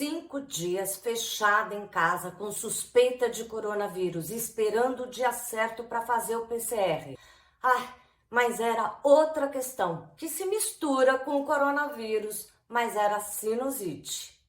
5 dias fechada em casa com suspeita de coronavírus, esperando o dia certo para fazer o PCR. Mas era outra questão que se mistura com o coronavírus, mas era sinusite.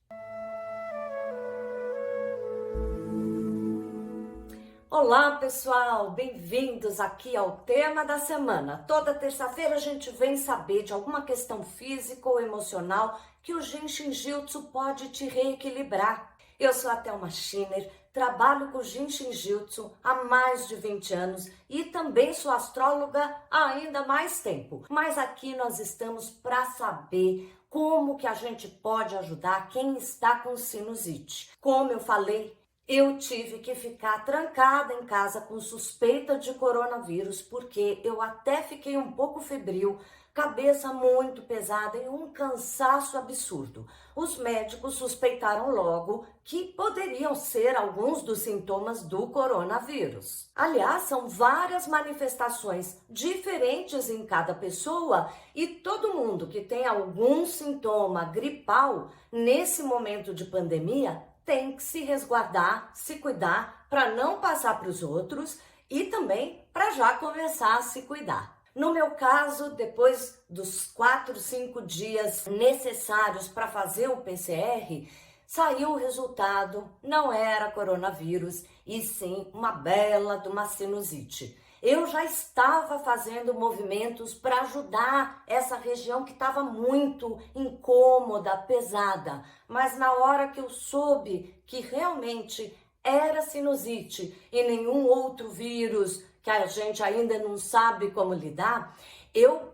Olá pessoal, bem-vindos aqui ao tema da semana. Toda terça-feira a gente vem saber de alguma questão física ou emocional que o Jinshin Jyutsu pode te reequilibrar. Eu sou a Thelma Schiner, trabalho com Jinshin Jyutsu há mais de 20 anos e também sou astróloga há ainda mais tempo. Mas aqui nós estamos para saber como que a gente pode ajudar quem está com sinusite. Como eu falei, eu tive que ficar trancada em casa com suspeita de coronavírus, porque eu até fiquei um pouco febril, cabeça muito pesada e um cansaço absurdo. Os médicos suspeitaram logo que poderiam ser alguns dos sintomas do coronavírus. Aliás, são várias manifestações diferentes em cada pessoa e todo mundo que tem algum sintoma gripal nesse momento de pandemia tem que se resguardar, se cuidar para não passar para os outros e também para já começar a se cuidar. No meu caso, depois dos 4, 5 dias necessários para fazer o PCR, saiu o resultado, não era coronavírus e sim uma bela de uma sinusite. Eu já estava fazendo movimentos para ajudar essa região que estava muito incômoda, pesada. Mas na hora que eu soube que realmente era sinusite e nenhum outro vírus que a gente ainda não sabe como lidar, eu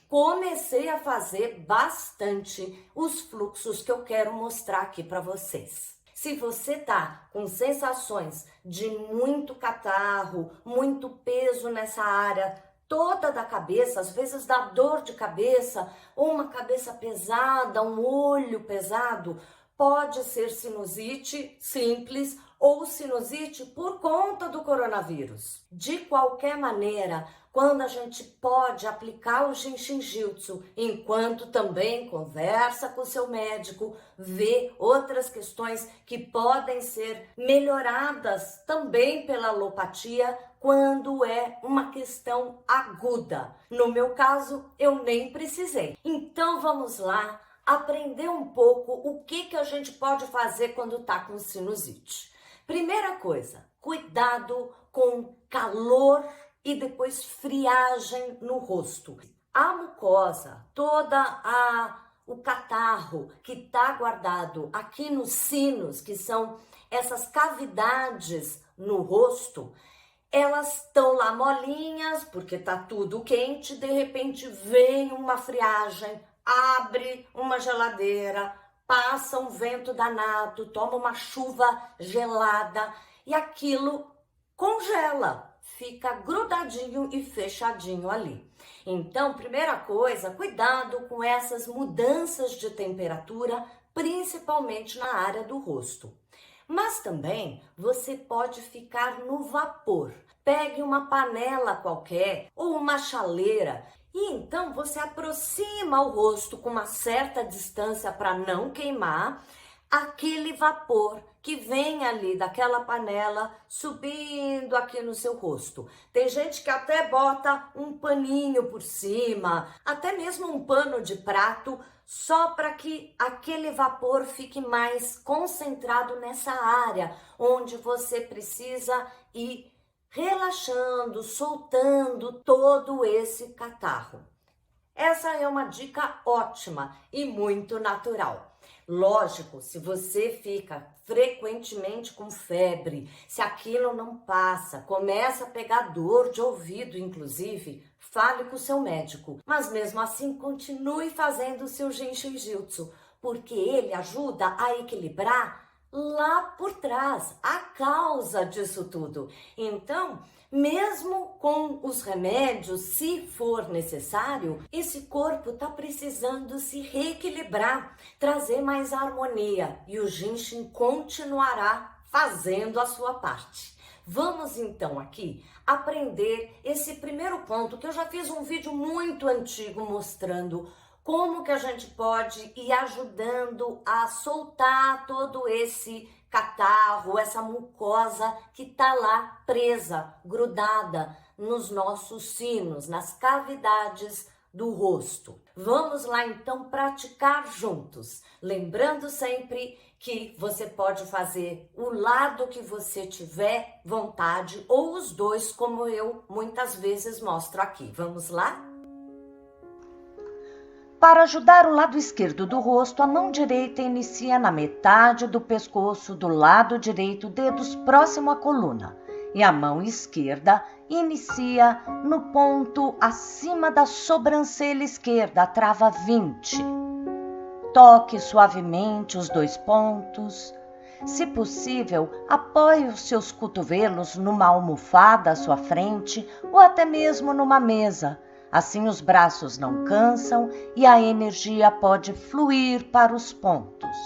comecei a fazer bastante os fluxos que eu quero mostrar aqui para vocês. Se você tá com sensações de muito catarro, muito peso nessa área toda da cabeça, às vezes dá dor de cabeça, ou uma cabeça pesada, um olho pesado, pode ser sinusite simples ou sinusite por conta do coronavírus. De qualquer maneira, quando a gente pode aplicar o Jinshin Jyutsu, enquanto também conversa com o seu médico, vê outras questões que podem ser melhoradas também pela alopatia, quando é uma questão aguda. No meu caso, eu nem precisei. Então vamos lá aprender um pouco o que a gente pode fazer quando está com sinusite. Primeira coisa, cuidado com calor e depois friagem no rosto. A mucosa, o catarro que está guardado aqui nos sinos, que são essas cavidades no rosto, elas estão lá molinhas, porque tá tudo quente, de repente vem uma friagem, abre uma geladeira, passa um vento danado, toma uma chuva gelada e aquilo congela, fica grudadinho e fechadinho ali. Então, primeira coisa, cuidado com essas mudanças de temperatura, principalmente na área do rosto. Mas também você pode ficar no vapor. Pegue uma panela qualquer ou uma chaleira e então você aproxima o rosto com uma certa distância para não queimar aquele vapor que vem ali daquela panela subindo aqui no seu rosto. Tem gente que até bota um paninho por cima, até mesmo um pano de prato, só para que aquele vapor fique mais concentrado nessa área onde você precisa ir relaxando, soltando todo esse catarro. Essa é uma dica ótima e muito natural. Lógico, se você fica frequentemente com febre, se aquilo não passa, começa a pegar dor de ouvido, inclusive, fale com o seu médico. Mas mesmo assim, continue fazendo o seu Jinshin Jyutsu, porque ele ajuda a equilibrar lá por trás, a causa disso tudo. Então, mesmo com os remédios, se for necessário, esse corpo está precisando se reequilibrar, trazer mais harmonia e o Jinshin continuará fazendo a sua parte. Vamos então aqui aprender esse primeiro ponto que eu já fiz um vídeo muito antigo mostrando como que a gente pode ir ajudando a soltar todo esse catarro, essa mucosa que tá lá presa, grudada nos nossos sinos, nas cavidades do rosto. Vamos lá então praticar juntos, lembrando sempre que você pode fazer o lado que você tiver vontade ou os dois, como eu muitas vezes mostro aqui. Vamos lá? Para ajudar o lado esquerdo do rosto, a mão direita inicia na metade do pescoço do lado direito, dedos próximo à coluna, e a mão esquerda inicia no ponto acima da sobrancelha esquerda, a trava 20. Toque suavemente os 2 pontos. Se possível, apoie os seus cotovelos numa almofada à sua frente ou até mesmo numa mesa. Assim os braços não cansam e a energia pode fluir para os pontos.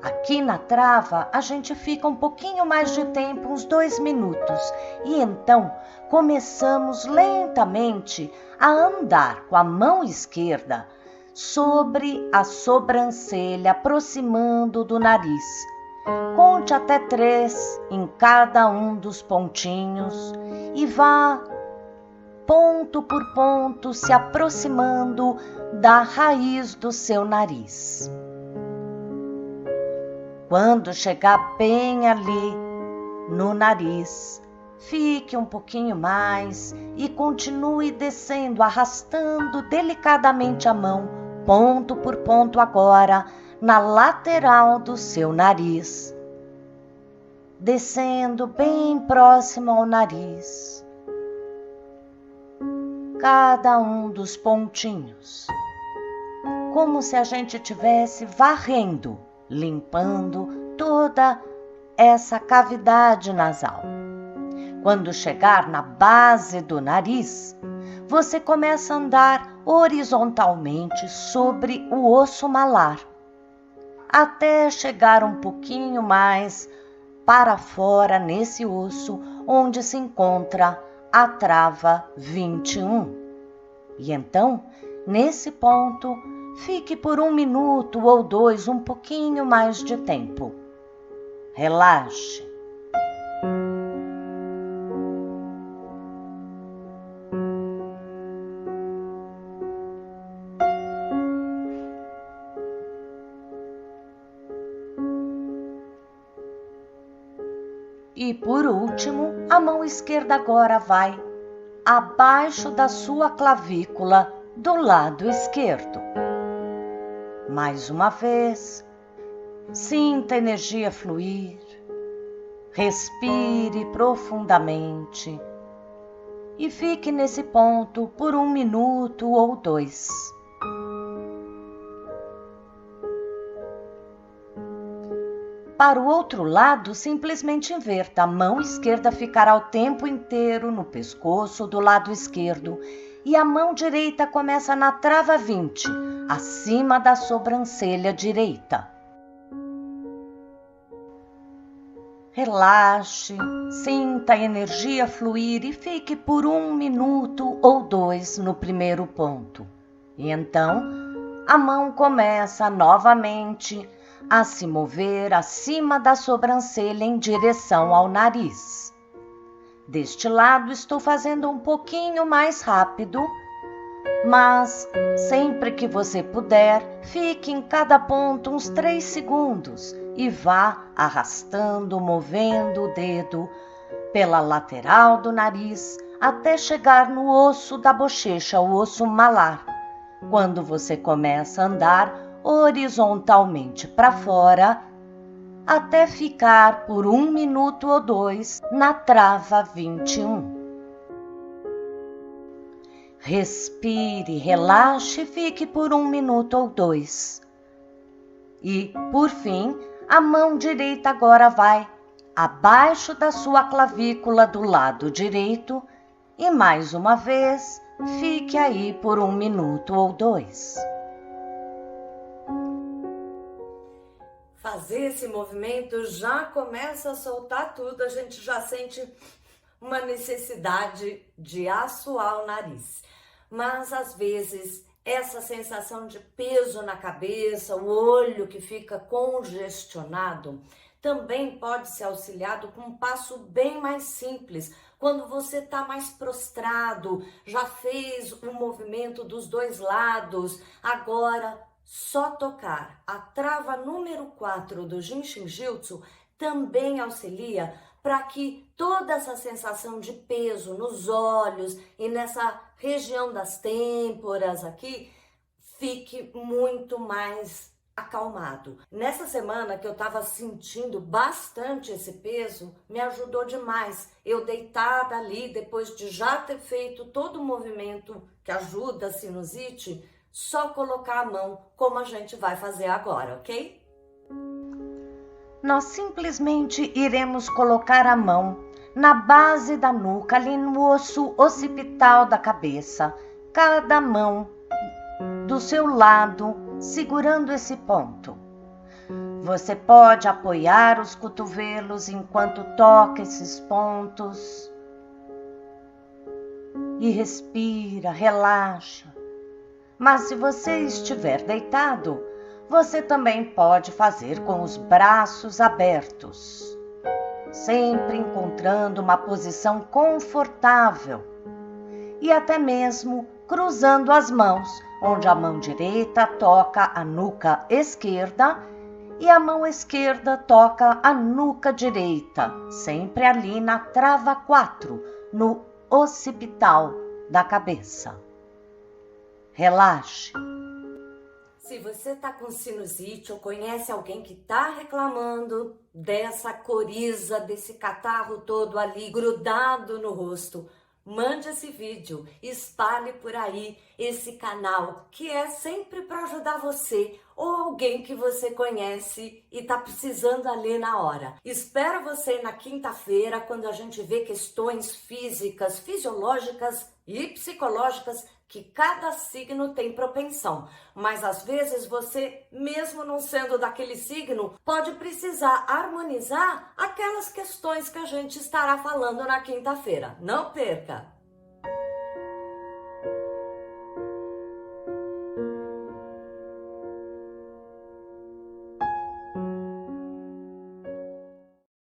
Aqui na trava, a gente fica um pouquinho mais de tempo, uns 2 minutos, e então começamos lentamente a andar com a mão esquerda sobre a sobrancelha, aproximando do nariz. Conte até 3 em cada um dos pontinhos e vá ponto por ponto se aproximando da raiz do seu nariz. Quando chegar bem ali no nariz, fique um pouquinho mais e continue descendo, arrastando delicadamente a mão, ponto por ponto agora, na lateral do seu nariz. Descendo bem próximo ao nariz. Cada um dos pontinhos. Como se a gente estivesse varrendo, limpando toda essa cavidade nasal. Quando chegar na base do nariz, você começa a andar horizontalmente sobre o osso malar, até chegar um pouquinho mais para fora nesse osso, onde se encontra a trava 21. E então, nesse ponto, fique por 1 minuto ou 2, um pouquinho mais de tempo. Relaxe. E por último, a mão esquerda agora vai abaixo da sua clavícula do lado esquerdo. Mais uma vez, sinta a energia fluir, respire profundamente e fique nesse ponto por 1 minuto ou 2. Para o outro lado, simplesmente inverta. A mão esquerda ficará o tempo inteiro no pescoço do lado esquerdo e a mão direita começa na trava 20, acima da sobrancelha direita. Relaxe, sinta a energia fluir e fique por 1 minuto ou 2 no primeiro ponto. E então, a mão começa novamente a se mover acima da sobrancelha em direção ao nariz. Deste lado estou fazendo um pouquinho mais rápido, mas sempre que você puder, fique em cada ponto uns 3 segundos e vá arrastando, movendo o dedo pela lateral do nariz até chegar no osso da bochecha, o osso malar. Quando você começa a andar horizontalmente para fora, até ficar por 1 minuto ou 2 na trava 21. Respire, relaxe e fique por 1 minuto ou 2. E, por fim, a mão direita agora vai abaixo da sua clavícula do lado direito e, mais uma vez, fique aí por 1 minuto ou 2. Fazer esse movimento já começa a soltar tudo, a gente já sente uma necessidade de assoar o nariz. Mas às vezes essa sensação de peso na cabeça, o olho que fica congestionado, também pode ser auxiliado com um passo bem mais simples. Quando você está mais prostrado, já fez o movimento dos dois lados, agora só tocar a trava número 4 do Jinshin Jyutsu também auxilia para que toda essa sensação de peso nos olhos e nessa região das têmporas aqui fique muito mais acalmado. Nessa semana que eu estava sentindo bastante esse peso, me ajudou demais. Eu deitada ali, depois de já ter feito todo o movimento que ajuda a sinusite, só colocar a mão como a gente vai fazer agora, ok? Nós simplesmente iremos colocar a mão na base da nuca, ali no osso occipital da cabeça, cada mão do seu lado, segurando esse ponto. Você pode apoiar os cotovelos enquanto toca esses pontos e respira, relaxa. Mas se você estiver deitado, você também pode fazer com os braços abertos, sempre encontrando uma posição confortável e até mesmo cruzando as mãos, onde a mão direita toca a nuca esquerda e a mão esquerda toca a nuca direita, sempre ali na trava 4, no occipital da cabeça. Relaxe. Se você está com sinusite ou conhece alguém que está reclamando dessa coriza, desse catarro todo ali grudado no rosto, mande esse vídeo, espalhe por aí esse canal que é sempre para ajudar você ou alguém que você conhece e está precisando ali na hora. Espero você na quinta-feira, quando a gente vê questões físicas, fisiológicas e psicológicas que cada signo tem propensão, mas às vezes você, mesmo não sendo daquele signo, pode precisar harmonizar aquelas questões que a gente estará falando na quinta-feira. Não perca!